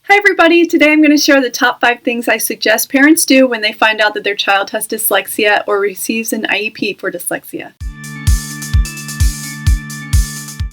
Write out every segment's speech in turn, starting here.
Hi everybody, today I'm going to share the top 5 things I suggest parents do when they find out that their child has dyslexia or receives an IEP for dyslexia.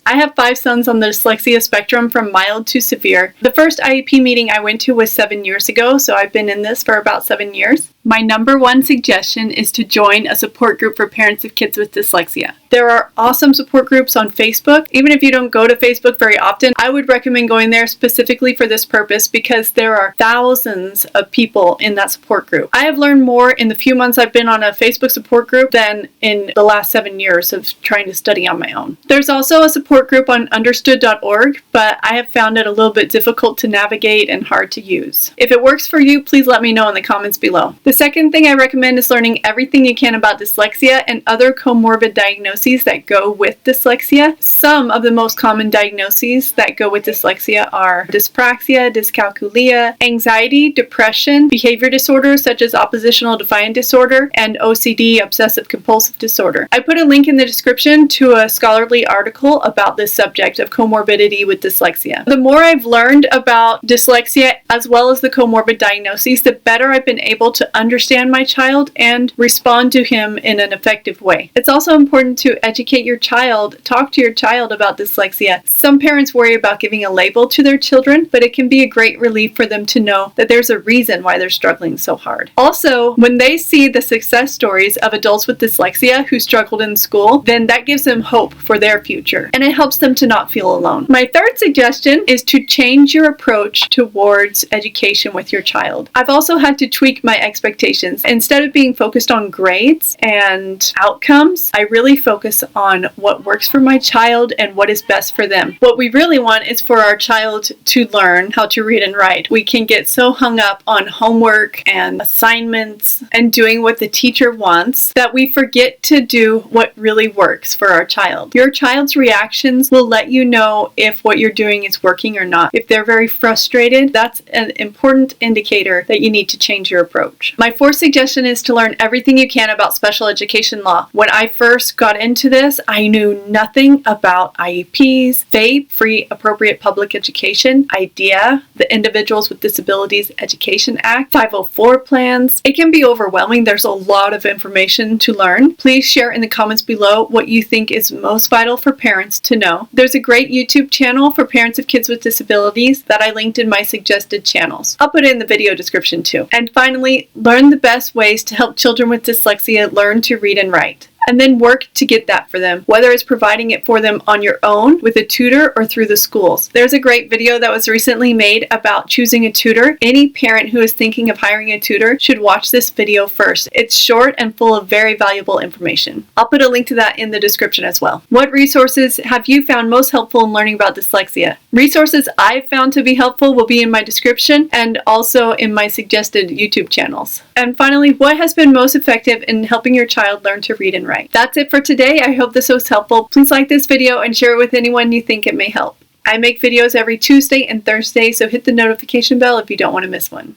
I have 5 sons on the dyslexia spectrum from mild to severe. The first IEP meeting I went to was 7 years ago, so I've been in this for about 7 years. My number 1 suggestion is to join a support group for parents of kids with dyslexia. There are awesome support groups on Facebook. Even if you don't go to Facebook very often, I would recommend going there specifically for this purpose because there are thousands of people in that support group. I have learned more in the few months I've been on a Facebook support group than in the last 7 years of trying to study on my own. There's also a support group on understood.org, but I have found it a little bit difficult to navigate and hard to use. If it works for you, please let me know in the comments below. The second thing I recommend is learning everything you can about dyslexia and other comorbid diagnoses that go with dyslexia. Some of the most common diagnoses that go with dyslexia are dyspraxia, dyscalculia, anxiety, depression, behavior disorders such as oppositional defiant disorder, and OCD, obsessive compulsive disorder. I put a link in the description to a scholarly article about this subject of comorbidity with dyslexia. The more I've learned about dyslexia as well as the comorbid diagnoses, the better I've been able to understand my child and respond to him in an effective way. It's also important to educate your child, talk to your child about dyslexia. Some parents worry about giving a label to their children, but it can be a great relief for them to know that there's a reason why they're struggling so hard. Also, when they see the success stories of adults with dyslexia who struggled in school, then that gives them hope for their future, and it helps them to not feel alone. My third suggestion is to change your approach towards education with your child. I've also had to tweak my expectations. Instead of being focused on grades and outcomes, I really focus on what works for my child and what is best for them. What we really want is for our child to learn how to read and write. We can get so hung up on homework and assignments and doing what the teacher wants that we forget to do what really works for our child. Your child's reactions will let you know if what you're doing is working or not. If they're very frustrated, that's an important indicator that you need to change your approach. My fourth suggestion is to learn everything you can about special education law. When I first got into this, I knew nothing about IEPs, FAPE, Free Appropriate Public Education, IDEA, the Individuals with Disabilities Education Act, 504 plans. It can be overwhelming. There's a lot of information to learn. Please share in the comments below what you think is most vital for parents to know. There's a great YouTube channel for parents of kids with disabilities that I linked in my suggested channels. I'll put it in the video description too. And finally, learn the best ways to help children with dyslexia learn to read and write. And then work to get that for them, whether it's providing it for them on your own with a tutor or through the schools. There's a great video that was recently made about choosing a tutor. Any parent who is thinking of hiring a tutor should watch this video first. It's short and full of very valuable information. I'll put a link to that in the description as well. What resources have you found most helpful in learning about dyslexia? Resources I've found to be helpful will be in my description and also in my suggested YouTube channels. And finally, what has been most effective in helping your child learn to read and write? That's it for today. I hope this was helpful. Please like this video and share it with anyone you think it may help. I make videos every Tuesday and Thursday, so hit the notification bell if you don't want to miss one.